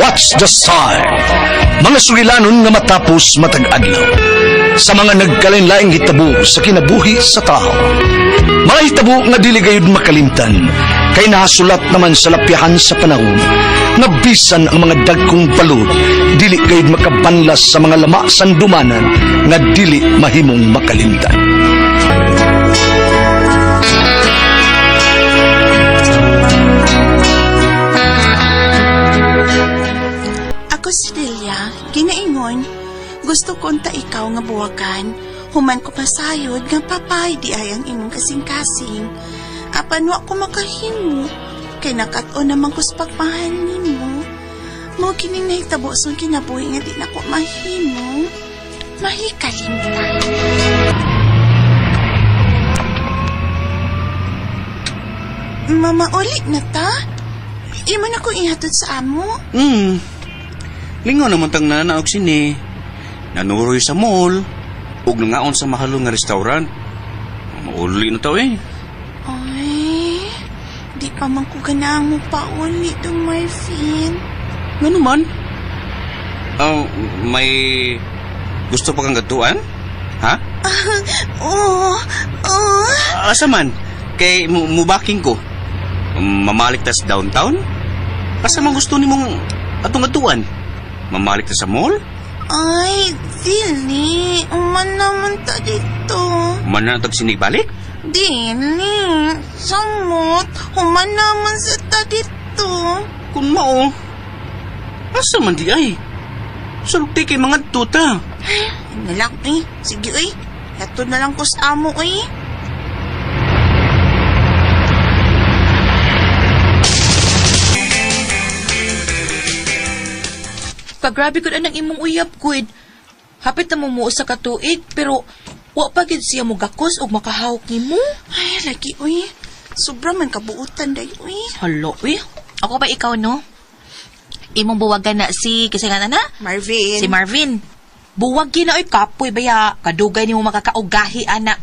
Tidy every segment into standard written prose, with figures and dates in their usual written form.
What's the sign? Mga sugilanon nga matapos matag-adlaw. Sa mga nagkalain-laing hitabo sa kinabuhi sa tao. Mga hitabo nga dili gayud makalimtan, kay nahasulat naman sa lapyahan sa panahon, nga bisan ang mga dagkong balod, dili gayud makabanlas sa mga lama sandumanan, nga dili mahimong makalimtan. Ako si Delia, ginaingon, gusto ko ta ikaw nga buwagan, human ko pasayod nga papay di ay ang imong kasing-kasing. Apan wa ko makahimo, kay nakat-o naman ko sa pagmahal nimo. Mo kining nahitabo sa kinabuhi nga di na ko mahimo, mahikalimtan. Mama, ulit na ta? Imo na ko ihatod sa amo? Lingaw naman tang nanaog sini. Nanuroy sa mall. Ug nangaon sa mahalong nga restaurant. Mauli na tao eh. Ay, di pa man ko ganang mo pauli itong Marvin. Nga naman? May gusto pa kang gatuan? Ha? Oo. Asa man? Kay mubaking ko. Mamalik tas downtown? Asa man gusto ni mong atong gatuan? Mamalik ta sa mall? Ay, dili. Uman naman ta dito. Manatag sinibalik? Dili. Samot. Uman naman sa ta dito. Kung mao, asa man di ay? Sulti kay mga tuta. Nalang eh. Sige eh. Yato na lang ko sa amo eh. Kagrabe ko na ng imong uyab, Gud. Hapit na mo sa katuig, pero wa pa gid siya mo gakos o makahawak ni mo. Ay, lagi uy. Sobra man kabuutan day uy. Halo, eh. Ako ba ikaw, no? Imong buwagan na kasi nga na? Marvin. Si Marvin. Buwag na oy kapoy baya. Kadugay ni mo makakaugahi, ana.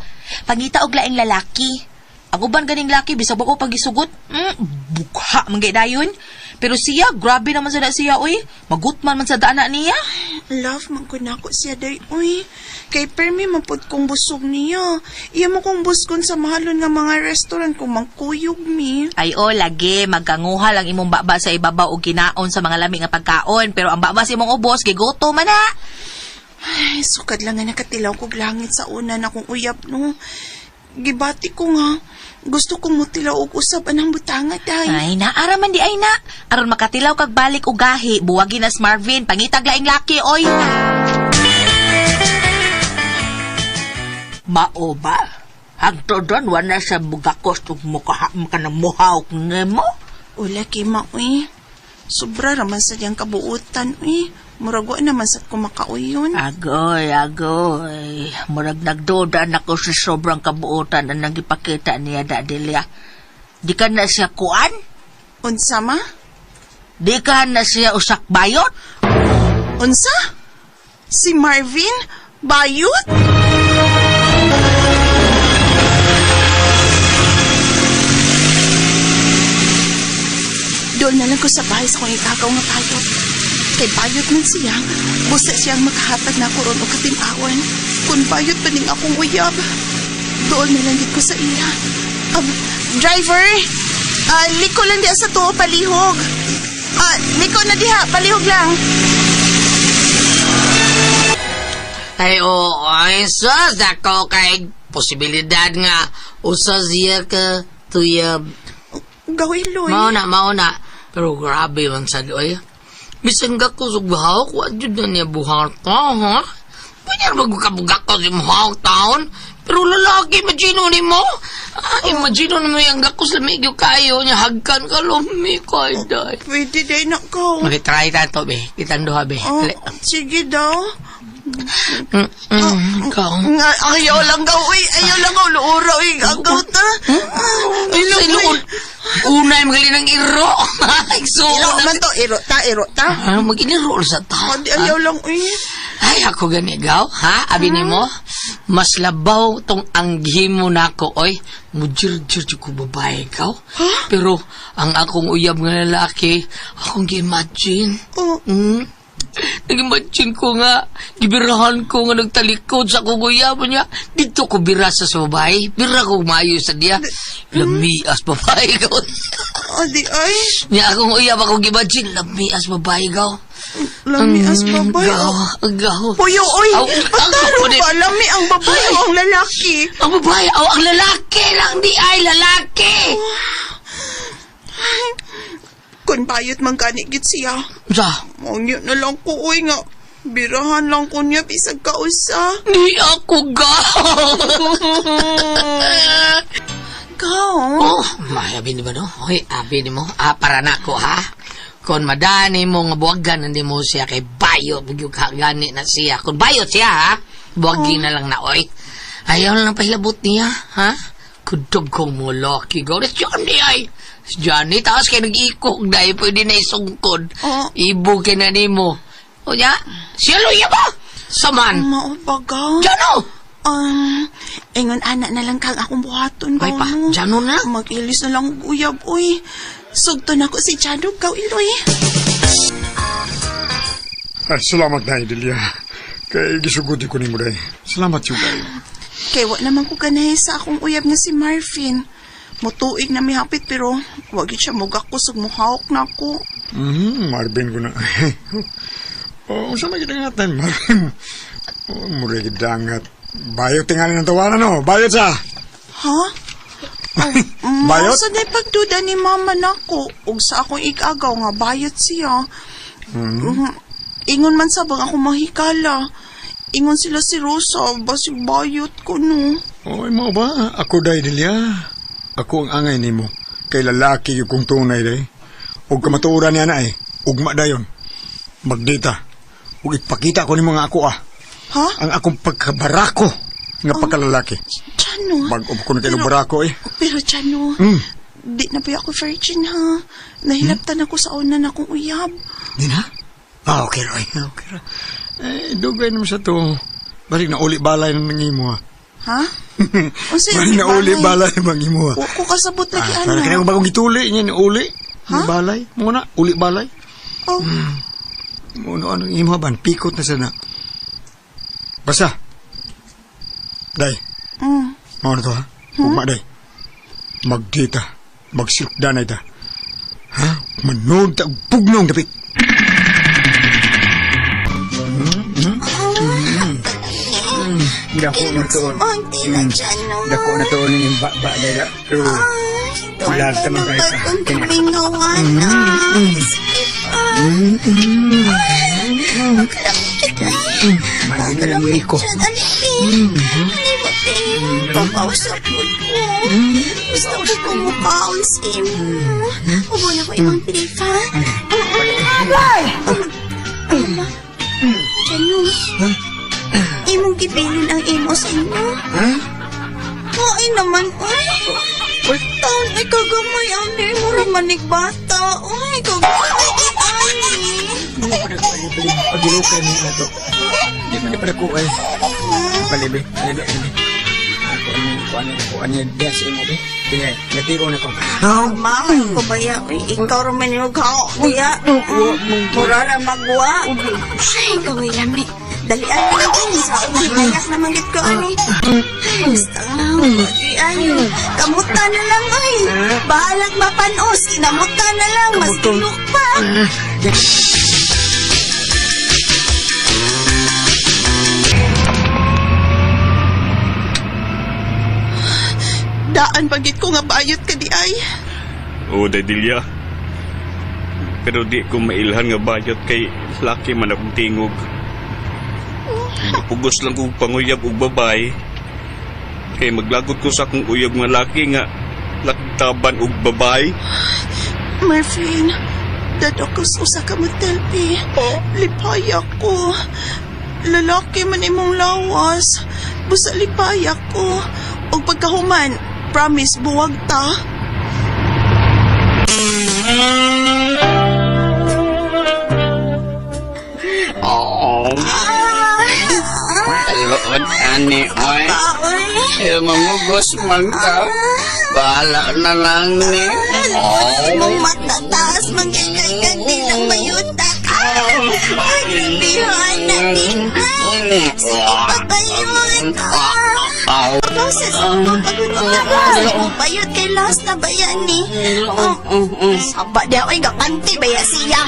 Pangita og laing lalaki. Ako ban ganing laki, bisag ako pagisugot. Bukha, manggay dayon. Pero siya, grabe naman sa siya, uy. Magutman man sa daanan niya. Love, man ko na ako siya day, uy. Kay permi mapod kong busog niya. Iya mo kong buskon sa mahalon nga mga restaurant kung mangkuyog mi. Ay, lagi. Magkanguha lang imong baba sa ibabaw o ginaon sa mga lamig nga pagkaon. Pero ang baba sa imong ubos, gigoto man na. Ay, sukad lang nga nakatilaw kog langit sa una na kong uyab, no. Gibati ko nga. Gusto kong mutilaw og usab anang butanga day. Ay, naaraman di ay na. Aron makatilaw kag balik og gahi. Buwagi na Marvin. Pangitag laing laki, oy. Mao ba? Hagtodon wala sa bugakos ug mukaham ka ng muhawk nemo? Ula kima, uy. Sobra raman sa diyang kabuutan, uy. Muragwa naman sa kumakauyon. Agoy. Murag nagdodan ako sa sobrang kabuutan na nagipakita niya Dadelia. Di ka na siya kuan? Unsa ma? Di ka na siya usak bayot? Unsa? Si Marvin? Bayot? Doon na lang ko sa bahay sa kong ikakaw nga bayot. Kay bayot man siya, busa siyang makahatag na ko ron o katimawan. Kung bayot pa ning akong uyab, doon na lang ko sa iya. Driver! Liko lang diha sa tuo, palihog. Liko na diha, palihog lang. Ay sus, dako kay posibilidad nga usa siya ka tuyab. Gawin, Loy. Mao na. Pero grabe man sa doy. Bisan ka ko sugbahawak, wadyo na niya buhata, ha? Pwede na magkabugak ko si muhawak taon. Pero lalaki, imagino ni mo. Imagino ni mo yung gakos lamigyo kayo niya. Hagkan ka lumi ko, day. Pwede day na ko. Makitry tato, be. Kitando ha, be. Sige daw. Ikaw. Ayaw lang gaw, uy. Ayaw lang gaw. Luura, uy. Agaw ta. Iluon. unay magali ng iro. So, Iro man to, iro ta. mag-iniro sa ta. Adi ayaw lang, uy. Ay, ako ganigaw, ha? Abi ni mo, mas labaw tong anggi mo na ako, oy. Mujir-jir ko babae ikaw. Pero, ang akong uyab nga lalaki, akong gi-imagine. Oh, Nag-imagine ko nga, gibirahan ko nga nagtalikod sa akong uyab niya. Dito ko bira sa babae. Bira ko mayo sa diya. Lamias babae ikaw. adi ay. Niya akong uyab akong gi-imagine, lamias babae ikaw. Lami as babay. Agaw. Puyo, oy. Aw, Pataro ako din. ba? Lami ang babae o ang lalaki? Ang babae, ang lalaki lang, di ay lalaki. Kung bayot man kanigit siya. Sa, Maunya na lang ko, uy nga. Birahan lang ko niya, bisag kausa. di ako Kao? Oh, abi ni ba no? Okay, abi ni mo. Para na ko, ha? Kung madani mo nga buwagan, hindi mo siya kay bayo, bigyo ka gani na siya. Kung bayot siya, ha? Buwagi na lang na, oy. Ayaw na lang pahilabot niya, ha? Kudog kong mo, Loki. Gawin, Johnny, ay. Si Johnny, tapos kayo nag-ikog dahil pwede na isungkod. Oh. Ibo ka na ni mo. O niya, siya luya ba? Saman. Maubaga. Jano! Ingon anak na lang kang akong buhaton. Ay pa, gawno. Jano na. Mag-ilis na lang uyab, uy. Sugto na ko si Jano, gaw iloy. Ay, salamat na, Delia. Kay gisugod ko ni mo, day. Salamat yung kayo. Kaya wa naman ko ganahe sa akong uyab nga si Marvin. Mutuig na may hapit pero wag siya mugak ko sug muhawak na ako. Marvin ko na. Sa may kitangatan, Marvin. Mura kitangat. Bayot tingali ng tawanan, no? Bayot sa! Ha? Bayot? Sa day pagduda ni mama nako ug sa akong igagaw nga bayot siya. Ingon man sabang ako mahikala. Ingon sila si Rosa, basig bayot ko no. Oy, mo ba? Ako, day, Delia. Ako ang angay ni mo. Kay lalaki yung kong tunay, day. Huwag ka matuuran niya na, eh. Ugma dayon. Magdita. Huwag ipakita ko ni mga ako, ah. Ha? Ang akong pagkabarako nga pagkalalaki. Chano? Mag-up ko na kayo ng barako, eh. Pero Chano, di na ba ako virgin ha? Nahilaptan ako sa una na kong uyab. Di na? Okay, Roy. Okay, Roy. Dugay naman sa to. Balik na uli balay ng nangimo, ah. Ha? Unsa Balik na uli balay ng nangimo, ah. Wa ko kasabot lagi Para kaya ana. kung bagong gituli, niya ni uli. Ha? Balay. Muna, uli balay. Oh, Ano imo ban? Pikot na sana. Basta. Day, mau na to, ha? Ugma, day. Magdita. Magsilukdanay ta. Ha? Manood ta. Pugnong dapit. Dako na to. Auntie na Chano. Dako na to ni ba daya. Ulag ta man guys. Kumingawan na. Manila ni ko. Pagkausap mo ko. Gusto ko siya kumukhaon sa imo. Ubo na ko imong tirifa. Chano. Imong gibilin ang imo sa imo. Ay naman, ay. Taon ay kagamay, ani. Mura manig bata. Ay, kagamay, ani. Pagilukan ni na to. Di man para ko ay. Palibe. Ako ani des mo be. Kaya natiro na ko. Mahal ko ba ya? Ikaw raman yung kao. Kuya, mura na magwa. Ay, gawin lami. Dalian mo lang ini sa umahayak na manggit ko, ani. Ay, gusto nga. Ay, kamuta na lang, ay. Bahalag mapanos. Kinamuta na lang. Mas tulok pa. Daan pagit ko nga bayot ka di ay. Oo, Delia. Pero di ko mailhan nga bayot kay laki man akong tingog. Pugos lang kong panguyab og babay. Kay maglagot ko sa akong uyab nga laki nga laktaban og babay. Marvin, dado ko sa usa ka motel, pi. Lipay ako. Lalaki man imong lawas. Busa lipay ako. O pagkahuman, promise buwag ta. Oh. Alood, ani, oy. Mamugos man ka. Bahala na lang ni. Mong matataas, magkakagad nilang mayuta ka. Magkabihan na din. Pabayot. Boses, pabayot kay last na bayan ni. Saba daw ay gakanti baya siya.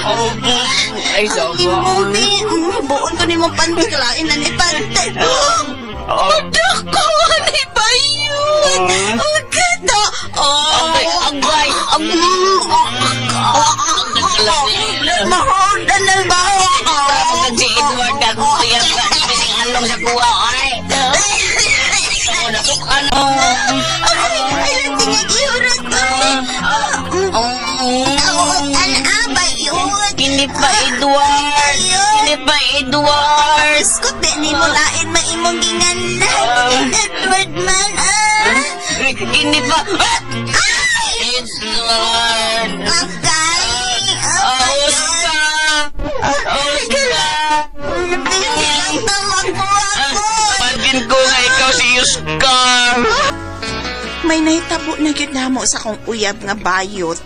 Ay, Ang movie, buon ko ni mo panty, kalain na ni panty. Adak ko ni bayot. Agada. Agay. Mahal na lang ba? Si Edward ako kaya bising along sa kuwa ay. Ay, tingin iurot ko. Bayot. Kini pa Edward. Iskot din ni mo lain maimong ginganan. Edward man, Kini pa. Ay! Edward. Agay! Tawag mo ako! Pagin ko nga ikaw si Oscar. May nahitabo na gyud namo sa kong uyab nga bayot.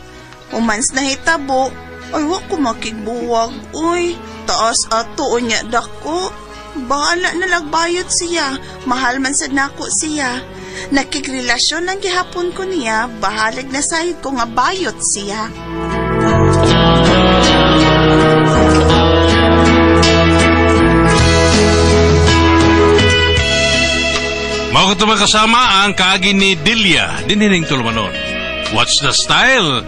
Umans nahitabo, ay wa ko makigbuwag. Uy, taas ato unya dako. Bahala na lagbayot siya. Mahal man sad nako siya. Nakigrelasyon ang gihapon ko niya, bahalag na sayod ko nga bayot siya. Mao ko ito kasama ang kaagi ni Delia, dinining tulumanon. What's the style?